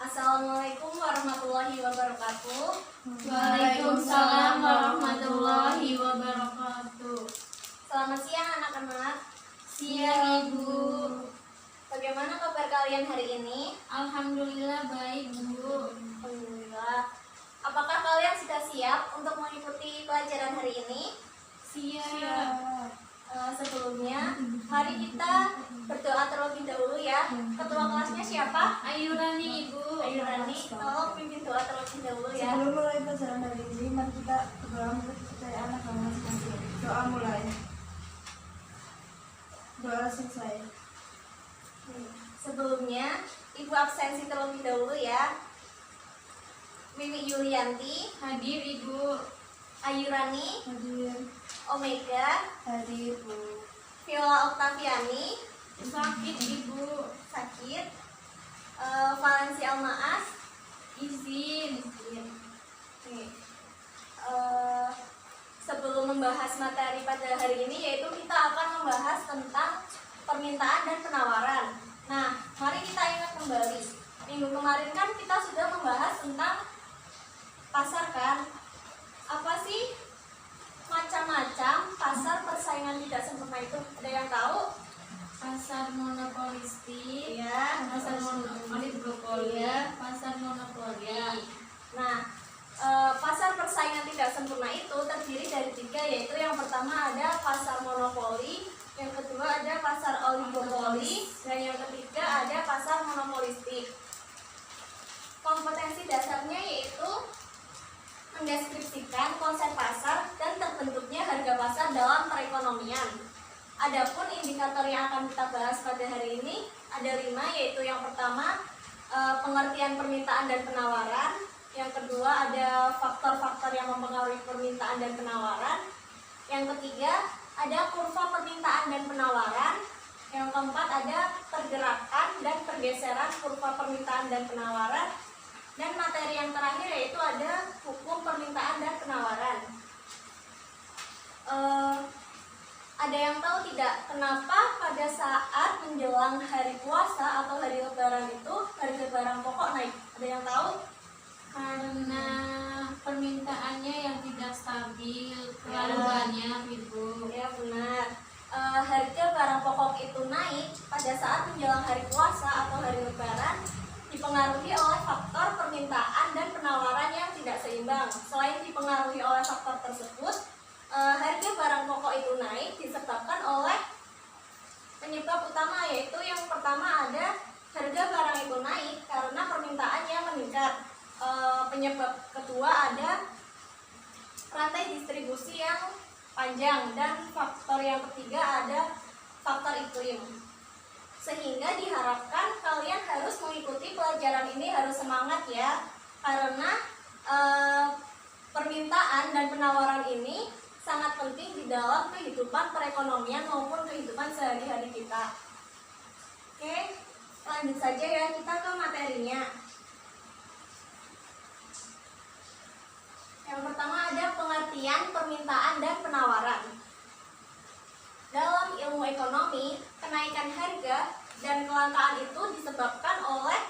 Assalamualaikum warahmatullahi wabarakatuh. Waalaikumsalam warahmatullahi wabarakatuh. Selamat siang anak-anak. Siang Ibu. Bagaimana kabar kalian hari ini? Alhamdulillah baik Bu. Alhamdulillah. Apakah kalian sudah siap untuk mengikuti pelajaran hari ini? Siap. Sebelumnya, mari kita berdoa terlebih dahulu ya. Ketua kelasnya siapa? Ayu Rani Ibu. Ayu Rani, tolong pimpin doa terlebih dahulu ya. Sebelum mulai pelajaran hari ini, mari kita berdoa menurut percaya anak masing-masing. Doa mulai. Doa selesai. Sebelumnya, Ibu absensi terlebih dahulu ya. Wiwi Yulianti, Hadir Ibu. Ayu Rani, Hadir. Omega, Hadir Bu. Viola Oktaviani, Sakit Ibu. sakit, Valensi Almaas, Izin. nih. Sebelum membahas materi pada hari ini, yaitu kita akan membahas tentang permintaan dan penawaran. Nah, mari kita ingat kembali. Minggu kemarin kan kita sudah membahas tentang pasar kan? Apa sih macam-macam pasar persaingan tidak sempurna itu? Ada yang tahu? Pasar monopolistik. Iya. Pasar monopoli. Iya. Pasar monopoli. Nah, pasar persaingan tidak sempurna itu terdiri dari 3, yaitu yang pertama ada pasar monopoli, yang kedua ada pasar oligopoli, dan yang ketiga ada pasar monopolistik. Kompetensi dasarnya yaitu mendeskripsikan konsep pasar dan terbentuknya harga pasar dalam perekonomian. Adapun indikator yang akan kita bahas pada hari ini ada 5, yaitu yang pertama pengertian permintaan dan penawaran, yang kedua ada faktor-faktor yang mempengaruhi permintaan dan penawaran, yang ketiga ada kurva permintaan dan penawaran, yang keempat ada pergerakan dan pergeseran kurva permintaan dan penawaran, dan materi yang terakhir yaitu ada hukum permintaan dan penawaran. Ada yang tahu tidak kenapa pada saat menjelang hari puasa atau hari lebaran itu harga barang pokok naik? Ada yang tahu? Karena permintaannya yang tidak stabil, terlalu Ya. banyak Ibu. Ya benar. Harga barang pokok itu naik pada saat menjelang hari puasa atau hari lebaran dipengaruhi oleh faktor permintaan dan penawaran yang tidak seimbang. Selain dipengaruhi oleh faktor tersebut, harga barang pokok itu naik disebabkan oleh penyebab utama, yaitu yang pertama ada harga barang itu naik karena permintaan yang meningkat. Penyebab kedua ada rantai distribusi yang panjang, dan faktor yang ketiga ada faktor iklim. Sehingga diharapkan kalian harus mengikuti pelajaran ini, harus semangat ya, karena permintaan dan penawaran ini sangat penting di dalam kehidupan perekonomian maupun kehidupan sehari-hari kita. Oke, lanjut saja ya, kita ke materinya. Yang pertama ada pengertian permintaan dan penawaran. Dalam ilmu ekonomi, kenaikan harga dan kelangkaan itu disebabkan oleh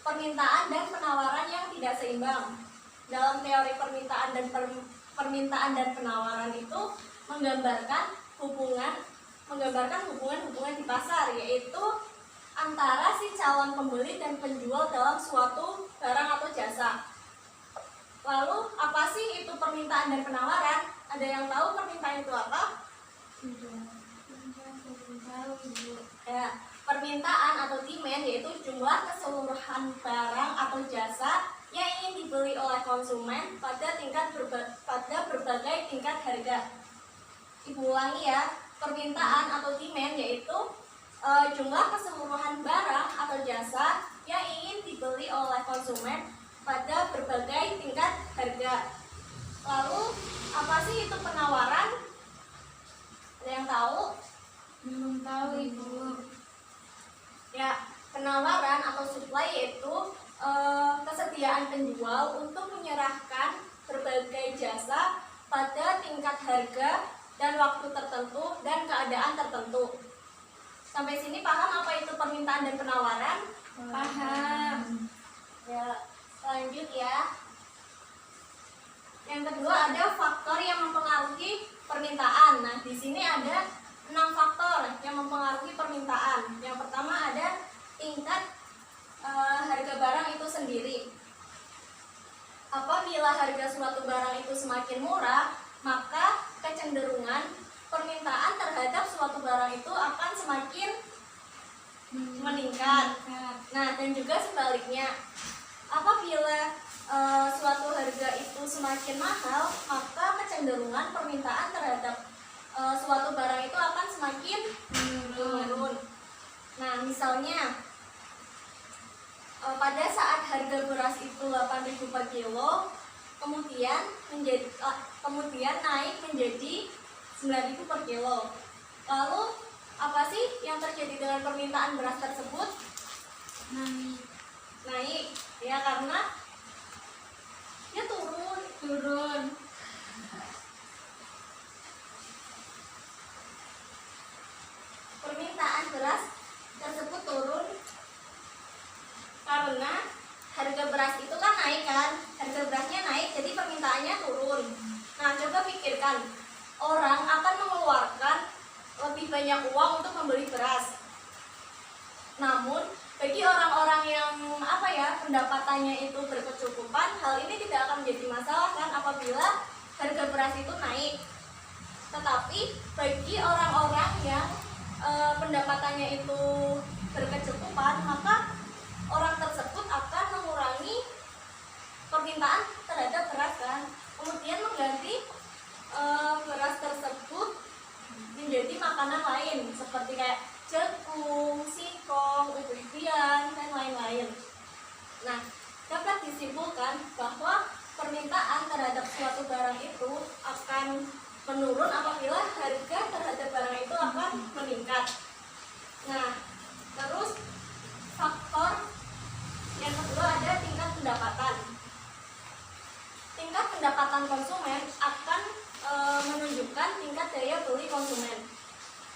permintaan dan penawaran yang tidak seimbang. Dalam teori permintaan dan penawaran itu menggambarkan hubungan di pasar, yaitu antara si calon pembeli dan penjual dalam suatu barang atau jasa. Lalu apa sih itu permintaan dan penawaran? Ada yang tahu permintaan itu apa? Ya, permintaan atau demand yaitu jumlah keseluruhan barang atau jasa yang ingin dibeli oleh konsumen pada berbagai tingkat harga. Ibu ulangi ya, permintaan atau demand yaitu jumlah keseluruhan barang atau jasa yang ingin dibeli oleh konsumen pada berbagai tingkat harga. Lalu apa sih itu penawaran? Ada yang tahu? Belum tahu Ibu. Ya, penawaran atau supply yaitu kesediaan penjual untuk menyerahkan berbagai jasa pada tingkat harga dan waktu tertentu dan keadaan tertentu. Sampai sini paham apa itu permintaan dan penawaran? Paham. Ya, kedua ada faktor yang mempengaruhi permintaan. Nah, di sini ada 6 faktor yang mempengaruhi permintaan. Yang pertama ada tingkat harga barang itu sendiri. Apabila harga suatu barang itu semakin murah, maka kecenderungan permintaan terhadap suatu barang itu akan semakin meningkat. Nah, dan juga sebaliknya, apabila suatu harga itu semakin mahal, maka kecenderungan permintaan terhadap suatu barang itu akan semakin menurun. Nah, misalnya pada saat harga beras itu 8.000 per kilo, kemudian naik menjadi 9.000 per kilo. Lalu apa sih yang terjadi dengan permintaan beras tersebut? Naik, ya, karena dia turun. Permintaan beras tersebut turun karena harga beras itu kan naik kan, harga berasnya naik, jadi permintaannya turun. Nah, coba pikirkan, orang akan mengeluarkan lebih banyak uang untuk membeli beras. Namun bagi orang-orang yang pendapatannya itu berkecukupan, hal ini tidak akan menjadi masalah kan apabila harga beras itu naik. Tetapi bagi orang-orang yang pendapatannya itu berkecukupan, maka orang tersebut akan mengurangi permintaan terhadap beras kan, kemudian mengganti beras tersebut menjadi makanan lain seperti kayak jagung, singkong, ubi-ubian, dan lain-lain. Nah, dapat disimpulkan bahwa permintaan terhadap suatu barang itu akan menurun apabila harga terhadap barang itu akan meningkat. Nah, terus faktor yang kedua ada tingkat pendapatan. Tingkat pendapatan konsumen akan menunjukkan tingkat daya beli konsumen.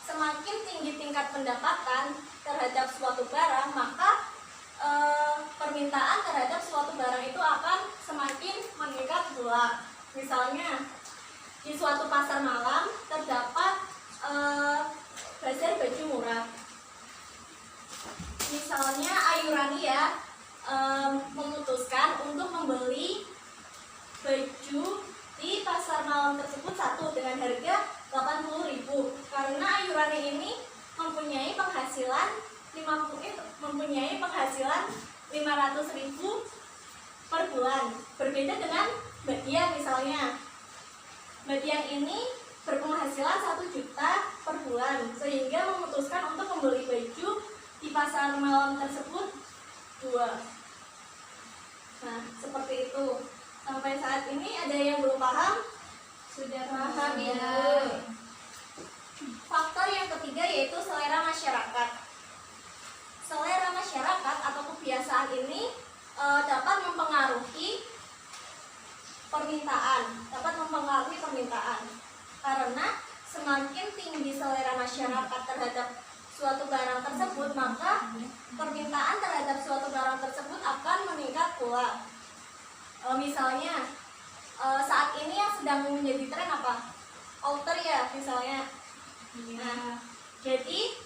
Semakin tinggi tingkat pendapatan terhadap suatu barang, maka permintaan terhadap suatu barang itu akan semakin meningkat pula. Misalnya di suatu pasar malam terdapat bazar baju murah. Misalnya Ayurania memutuskan untuk membeli baju di pasar malam tersebut satu dengan harga 80.000, karena Ayurani ini mempunyai penghasilan 500.000 per bulan. Berbeda dengan Mbak Dian misalnya. Mbak Dian ini berpenghasilan 1 juta per bulan, sehingga memutuskan untuk membeli baju di pasar malam tersebut 2. Nah, seperti itu. Sampai saat ini ada yang belum paham? Sudah Paham ya. ya. Faktor yang ketiga yaitu selera masyarakat. Selera masyarakat atau kebiasaan ini dapat mempengaruhi permintaan. Karena semakin tinggi selera masyarakat terhadap suatu barang tersebut, maka permintaan terhadap suatu barang tersebut akan meningkat pula. Misalnya saat ini yang sedang menjadi tren apa? Outer ya misalnya. Nah, jadi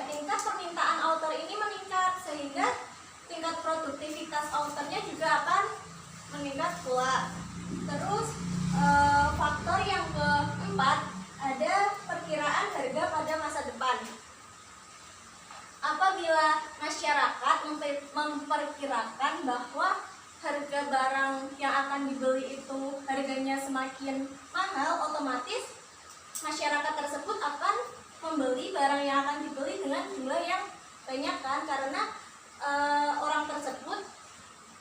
tingkat permintaan outer ini meningkat, sehingga tingkat produktivitas outernya juga akan meningkat pula. Terus faktor yang keempat ada perkiraan harga pada masa depan. Apabila masyarakat memperkirakan bahwa harga barang yang akan dibeli itu harganya semakin mahal, otomatis masyarakat tersebut akan membeli barang yang akan dibeli dengan jumlah yang banyak kan, karena orang tersebut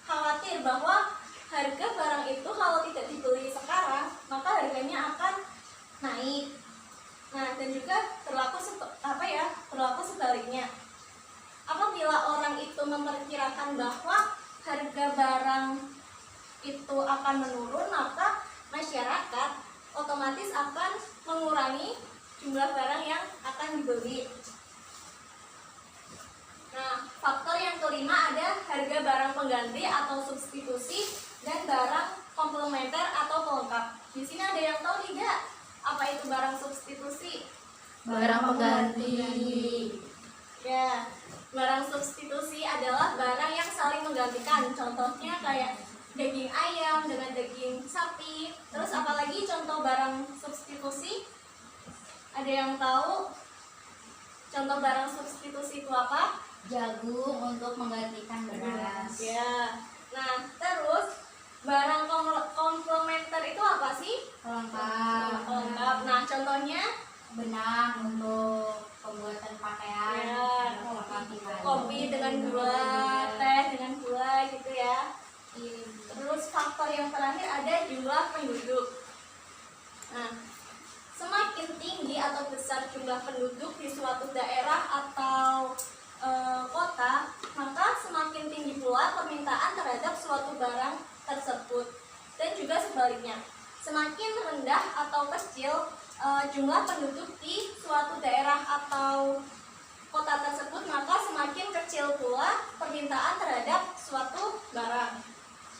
khawatir bahwa harga barang itu kalau tidak dibeli sekarang maka harganya akan naik. Nah, dan juga berlaku sebaliknya. Apabila orang itu memperkirakan bahwa harga barang itu akan menurun, maka masyarakat otomatis akan mengurangi jumlah barang yang akan dibeli. Nah, faktor yang kelima ada harga barang pengganti atau substitusi dan barang komplementer atau pelengkap. Di sini ada yang tahu tidak apa itu barang substitusi? Barang pengganti. Ya, barang substitusi adalah barang yang saling menggantikan. Contohnya kayak daging ayam dengan daging sapi. Terus apalagi contoh barang substitusi? Ada yang tahu contoh barang substitusi itu apa? Jagung untuk menggantikan beras. Ya. Nah, terus barang komplementer itu apa sih? Pelengkap. Pelengkap. Nah, contohnya Benang untuk pembuatan pakaian. ya, Melengkapi kopi dengan gula, teh dengan gula gitu ya. Iya. Terus faktor yang terakhir ada jumlah penduduk. Nah, semakin tinggi atau besar jumlah penduduk di suatu daerah atau kota, maka semakin tinggi pula permintaan terhadap suatu barang tersebut. Dan juga sebaliknya, semakin rendah atau kecil jumlah penduduk di suatu daerah atau kota tersebut, maka semakin kecil pula permintaan terhadap suatu barang.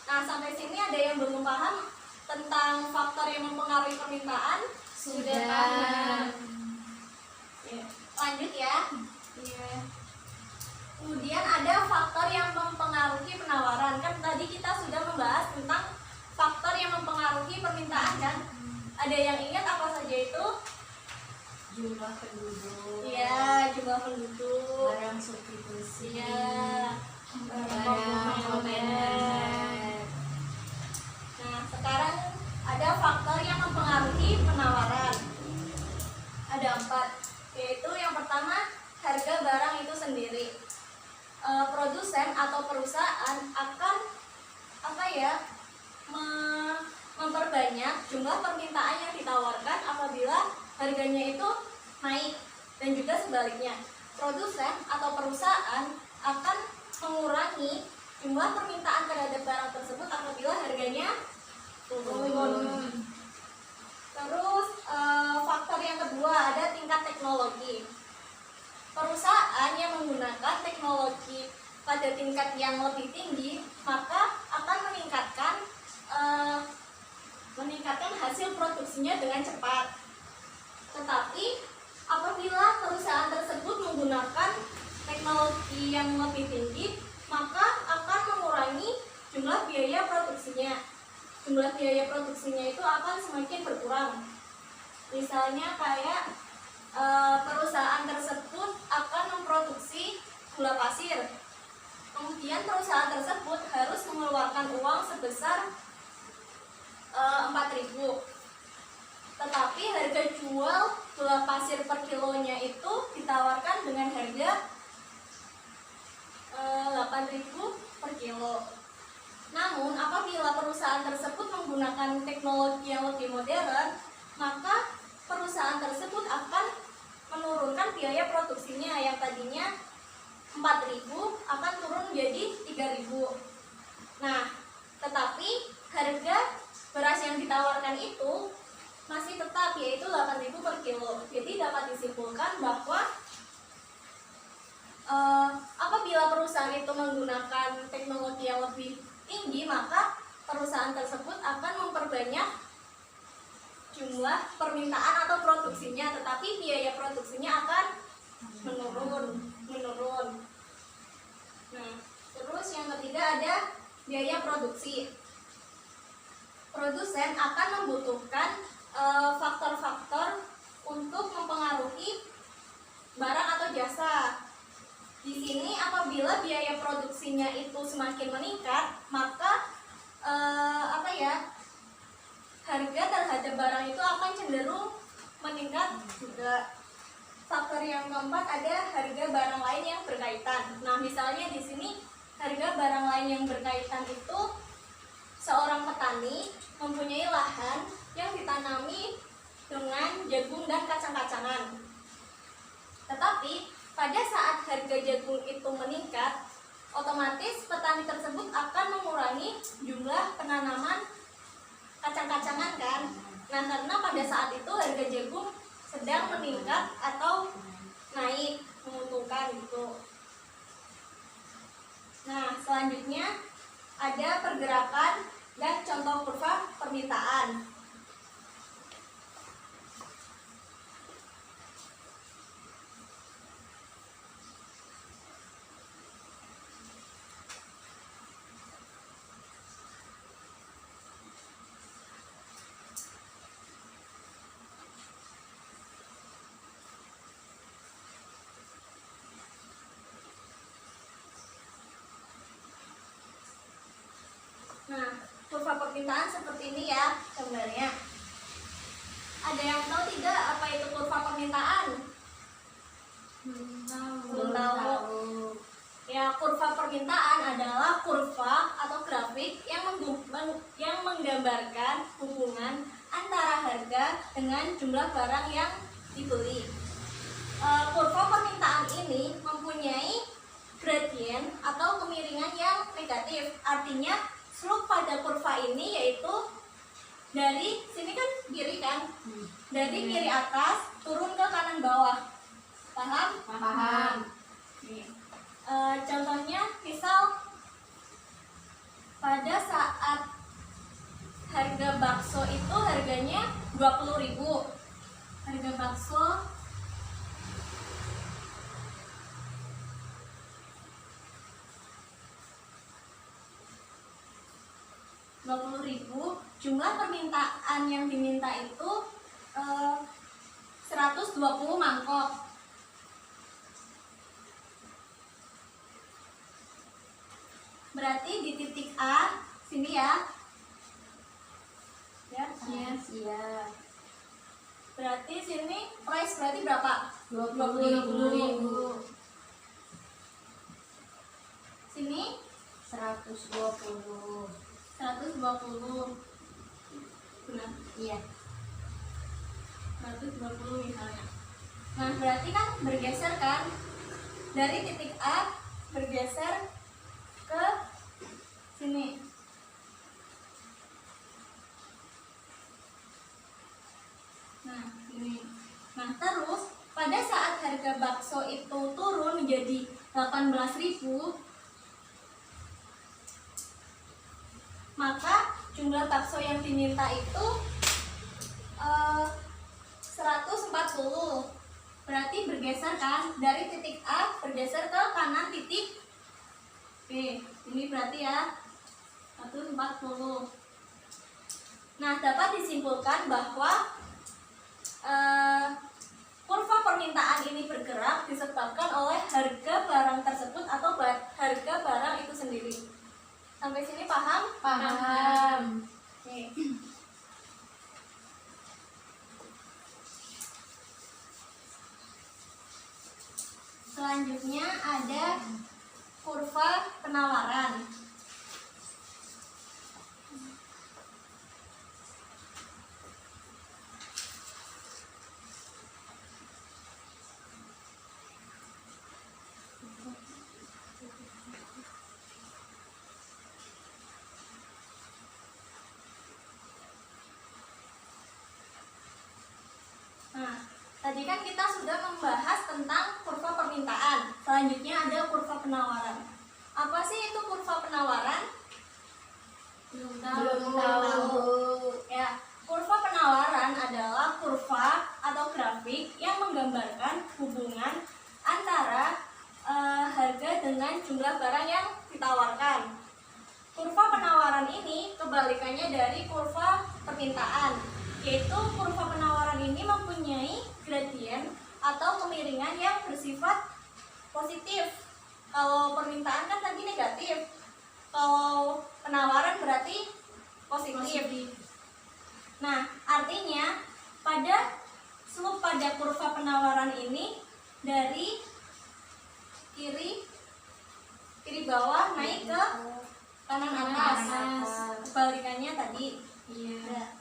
Nah, sampai sini ada yang belum paham tentang faktor yang mempengaruhi permintaan? Sudah. paham? Ya. Lanjut ya. Iya. Kemudian ada faktor yang mempengaruhi penawaran. Kan tadi kita sudah membahas tentang faktor yang mempengaruhi permintaan kan? Ada yang ingat apa saja itu? Jumlah penduduk. Iya, jumlah penduduk. Barang substitusi. Iya. Barang komplementer. Nah, sekarang ada faktor yang mempengaruhi penawaran. Ada 4, yaitu yang pertama harga barang itu sendiri. Produsen atau perusahaan akan memperbanyak jumlah permintaan yang ditawarkan apabila harganya itu naik, dan juga sebaliknya. Produsen atau perusahaan akan mengurangi jumlah permintaan terhadap barang tersebut apabila harganya turun. Terus faktor yang kedua ada tingkat teknologi. Perusahaan yang menggunakan teknologi pada tingkat yang lebih tinggi maka akan meningkatkan hasil produksinya dengan cepat. Tetapi apabila perusahaan tersebut menggunakan teknologi yang lebih tinggi, maka akan mengurangi jumlah biaya produksinya. Jumlah biaya produksinya itu akan semakin berkurang. Misalnya kayak perusahaan tersebut akan memproduksi gula pasir. Kemudian perusahaan tersebut harus mengeluarkan uang sebesar 4.000. Tetapi harga jual gula pasir per kilonya itu ditawarkan dengan harga 8.000 per kilo. Namun apabila perusahaan tersebut menggunakan teknologi yang lebih modern, maka perusahaan tersebut akan menurunkan biaya produksinya yang tadinya 4.000 akan turun menjadi 3.000. Nah, tetapi harga beras yang ditawarkan itu masih tetap, yaitu 8.000 per kilo. Jadi dapat disimpulkan bahwa apabila perusahaan itu menggunakan teknologi yang lebih tinggi, maka perusahaan tersebut akan memperbanyak jumlah permintaan atau produksinya, tetapi biaya produksinya akan menurun. Nah, terus yang ketiga ada biaya produksi. Produsen akan membutuhkan faktor-faktor untuk mempengaruhi barang atau jasa. Di sini apabila biaya produksinya itu semakin meningkat, maka harga terhadap barang itu akan cenderung meningkat juga. Faktor yang keempat ada harga barang lain yang berkaitan. Nah, misalnya di sini harga barang lain yang berkaitan itu seorang petani mempunyai lahan yang ditanami dengan jagung dan kacang-kacangan. Tetapi pada saat harga jagung itu meningkat, otomatis petani tersebut akan mengurangi jumlah penanaman kacang-kacangan kan. Nah, karena pada saat itu harga jagung sedang meningkat atau naik, menguntungkan gitu. Nah, selanjutnya ada pergerakan dan contoh kurva permintaan. Nah, kurva permintaan seperti ini ya gambarnya. Ada yang tahu tidak apa itu kurva permintaan? Belum tahu. Ya, kurva permintaan adalah kurva atau grafik yang menggambarkan hubungan antara harga dengan jumlah barang yang dibeli. Kurva permintaan ini mempunyai gradien atau kemiringan yang negatif. Artinya slope pada kurva ini yaitu dari sini kan kiri kan, dari kiri atas turun ke kanan bawah. Paham? Paham. Nih. Contohnya misal pada saat harga bakso itu harganya 20.000. Harga bakso Rp20.000, jumlah permintaan yang diminta itu 120 mangkok. Berarti di titik A sini ya. Ya. Yes. Iya. Berarti sini price berarti berapa? 20.000. Sini 120. 120. Benar. Iya. 120 misalnya. Nah, berarti kan bergeser kan? Dari titik A bergeser ke sini. Nah, ini. Nah, terus pada saat harga bakso itu turun menjadi 18.000, maka jumlah bakso yang diminta itu 140. Berarti bergeser kan, dari titik A bergeser ke kanan titik B. Ini berarti ya 140. Nah, dapat disimpulkan bahwa kurva permintaan ini bergerak disebabkan oleh harga barang tersebut atau harga barang itu sendiri. Sampai sini paham? Paham. Oke. Selanjutnya ada kurva penawaran. Nah, tadi kan kita sudah membahas tentang kurva permintaan. Selanjutnya ada kurva penawaran. Apa sih itu kurva penawaran? Belum Belum tahu. tahu. Ya, kurva penawaran adalah kurva atau grafik yang menggambarkan hubungan antara harga dengan jumlah barang yang ditawarkan. Kurva penawaran ini kebalikannya dari kurva permintaan, yaitu kurva penawaran ini mempunyai gradien atau kemiringan yang bersifat positif. Kalau permintaan kan tadi negatif, kalau penawaran berarti positif. Nah, artinya pada slope pada kurva penawaran ini dari kiri bawah naik ke kanan atas. Kebalikannya tadi. Iya.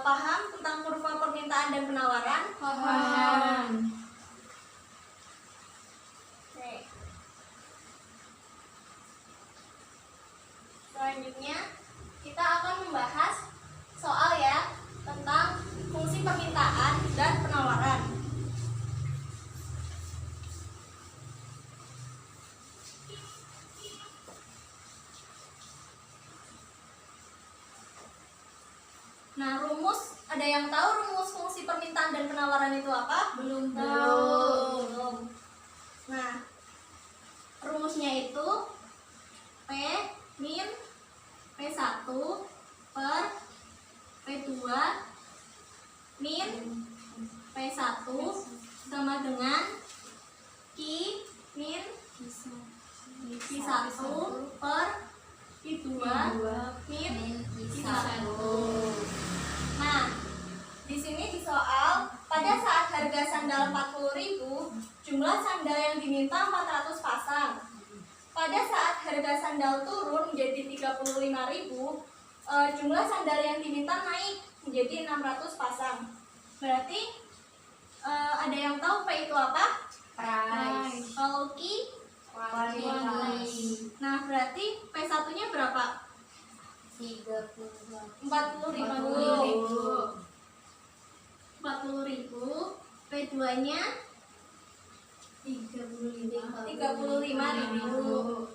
Paham tentang kurva permintaan dan penawaran? Paham. Oke. Selanjutnya kita akan membahas soal ya tentang fungsi permintaan dan penawaran. Nah, ada yang tahu rumus fungsi permintaan dan penawaran itu apa? Belum Belum. Nah, rumusnya itu P min P1 per P2 min P1 sama dengan Q min Q1 per Q2 min Q1. Nah, di sini di soal, pada saat harga sandal 40.000, jumlah sandal yang diminta 400 pasang. Pada saat harga sandal turun menjadi 35.000, jumlah sandal yang diminta naik menjadi 600 pasang. Berarti ada yang tahu P itu apa? Price. Kalau Q, Quality. nah berarti P1-nya berapa? 40.000. 40.000. P2-nya 35.000.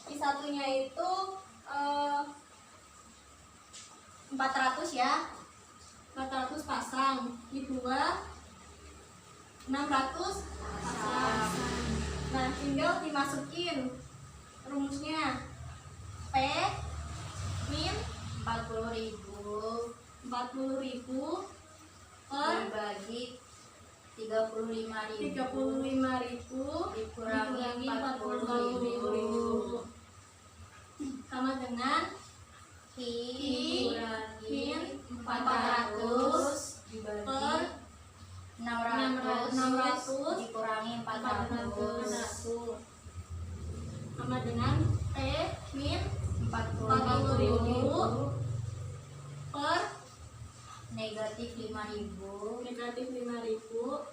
Q1-nya itu 400 ya. 400 pasang. Q2 600 pasang. Nah, tinggal dimasukin rumusnya. P min 40.000 per dibagi 35.000 dikurangi 40.000 sama dengan Q dikurangi min 400 per dibagi 600 dikurangi 400 sama dengan T min 40.000 per negatif 5.000 negatif 5.000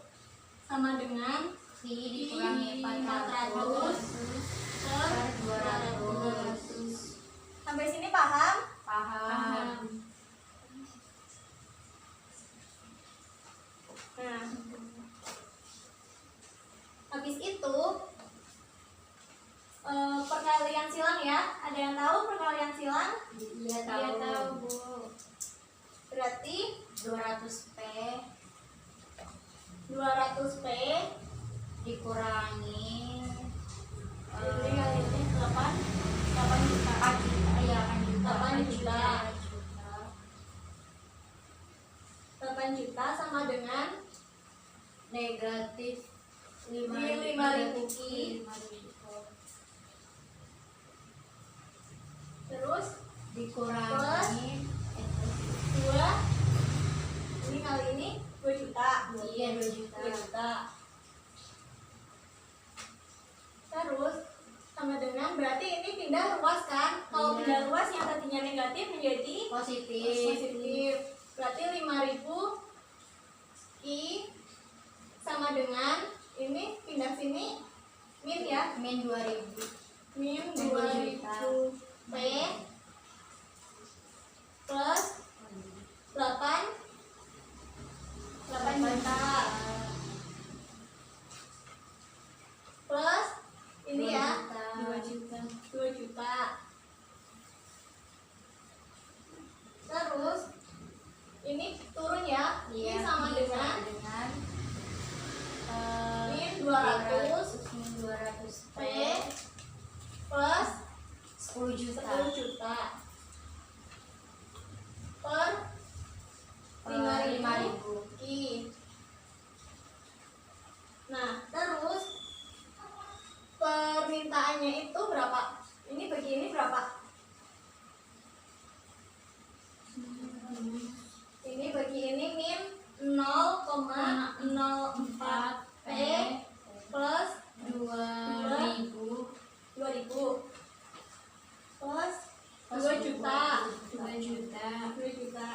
sama dengan Q dikurangi 400 per per 200. 200. Sampai sini paham? Paham. Nah, habis itu perkalian silang ya. Ada yang tahu perkalian silang? Iya Dia tahu. tahu, Bu. Berarti 200p 200p dikurangi ini kali ini 8 juta. 4 juta ya kan 8 juta. juta. 8 juta sama dengan Negatif 5.000 Q. Terus dikurangi 2 ini kali ini 2 juta. Iya, 2 juta. 2 juta. Terus sama dengan berarti ini pindah ruas kan? Kalau Iya. pindah ruas yang tadinya negatif menjadi positif. Berarti 5.000 Q sama dengan ini pindah sini min ya, min 2.000 min 2 2.000 juta. P plus 8 juta plus ini ya 2 juta. 2 juta. Terus ini turun ya, Iya, ini sama ini dengan min 200 min 200 P plus 10 juta. 10 juta per 5.000 Q. Nah, terus permintaannya itu berapa? Ini bagi ini berapa? Ini bagi ini min 0,04 P plus 2.000 2.000 plus 2 juta. 2 juta. 2 juta.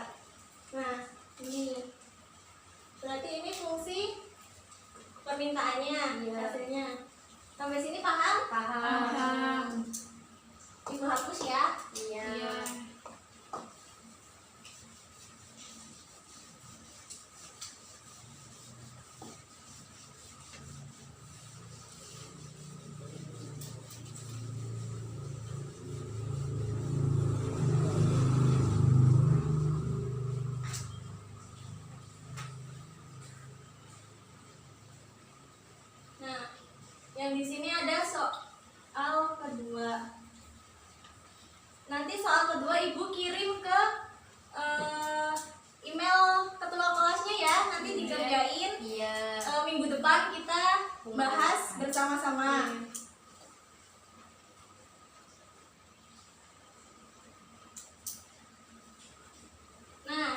Nah, ini berarti ini fungsi permintaannya, Iya. hasilnya. Sampai sini paham? Paham. Ibu hapus ya. Iya. Dan di sini ada soal kedua. Nanti soal kedua Ibu kirim ke email ketua kelasnya ya. Nanti dikerjain. Iya. Minggu depan kita bahas bersama-sama. Nah,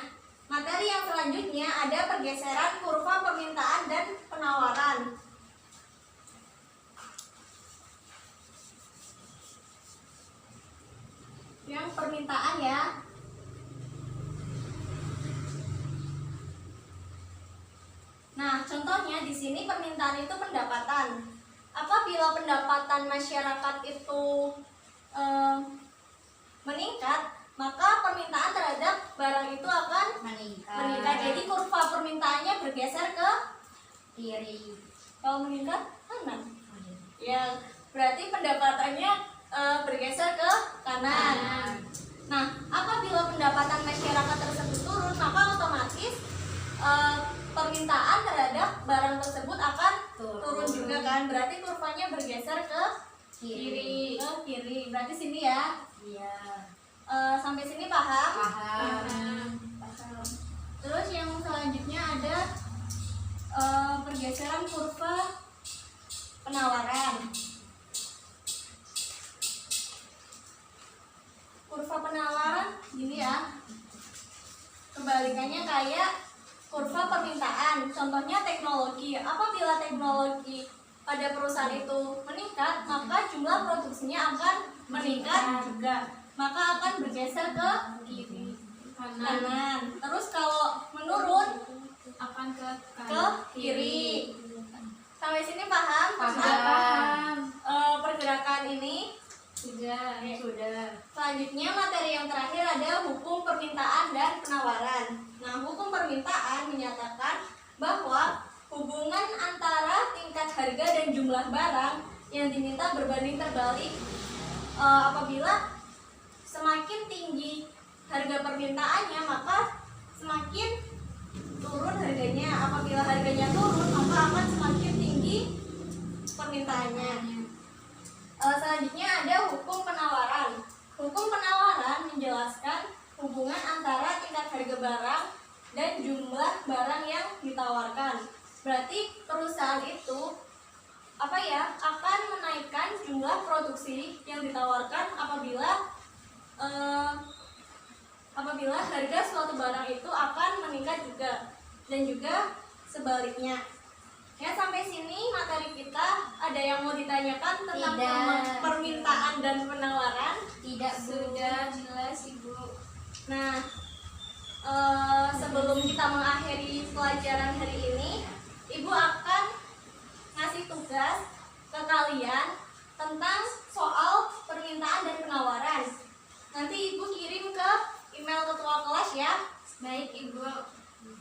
materi yang selanjutnya ada pergeseran kurva permintaan dan penawaran. Yang permintaan ya. Nah, contohnya di sini permintaan itu pendapatan. Apabila pendapatan masyarakat itu meningkat, maka permintaan terhadap barang itu akan meningkat. Jadi kurva permintaannya bergeser ke kiri. kalau meningkat kanan. Ya, berarti pendapatannya bergeser ke kanan. Nah, apabila pendapatan masyarakat tersebut turun, maka otomatis permintaan terhadap barang tersebut akan turun juga kan. Berarti kurvanya bergeser ke kiri. Ke kiri. Berarti sini ya. Iya. Sampai sini paham? Paham. Terus yang selanjutnya ada pergeseran kurva penawaran. Kurva penawaran gini ya. Kebalikannya kayak kurva permintaan. Contohnya teknologi. Apabila teknologi pada perusahaan itu meningkat, maka jumlah produksinya akan meningkat juga. Maka akan bergeser ke kiri, kanan. Terus kalau menurun Akan ke ke kiri. Sampai sini paham? Paham. Pergerakan ini Sudah. selanjutnya materi yang terakhir ada hukum permintaan dan penawaran. Nah, hukum permintaan menyatakan bahwa hubungan antara tingkat harga dan jumlah barang yang diminta berbanding terbalik. Apabila semakin tinggi harga permintaannya, maka semakin turun harganya. Apabila harganya turun, maka akan semakin tinggi permintaannya. Selanjutnya ada hukum penawaran. Hukum penawaran menjelaskan hubungan antara tingkat harga barang dan jumlah barang yang ditawarkan. Berarti perusahaan itu akan menaikkan jumlah produksi yang ditawarkan apabila harga suatu barang itu akan meningkat juga, dan juga sebaliknya. Ya, sampai sini materi kita. Ada yang mau ditanyakan tentang Tidak. permintaan dan penawaran? Tidak, Bu. Sudah. Jelas, Ibu. Nah, sebelum kita mengakhiri pelajaran hari ini, Ibu akan ngasih tugas ke kalian tentang soal permintaan dan penawaran. Nanti Ibu kirim ke email ketua kelas ya. Baik, Ibu.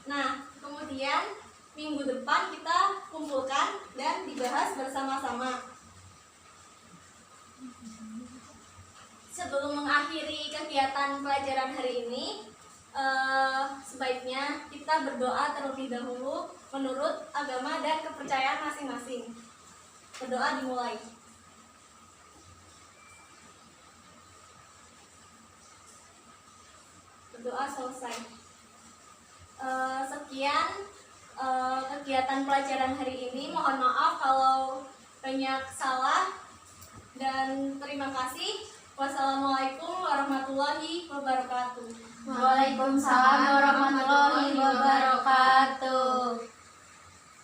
Nah, kemudian minggu depan kita kumpulkan dan dibahas bersama-sama. Sebelum mengakhiri kegiatan pelajaran hari ini, sebaiknya kita berdoa terlebih dahulu menurut agama dan kepercayaan masing-masing. Berdoa dimulai. Berdoa selesai. Sekian kegiatan pelajaran hari ini. Mohon maaf kalau banyak salah, dan terima kasih. Wassalamualaikum warahmatullahi wabarakatuh. Waalaikumsalam warahmatullahi wabarakatuh.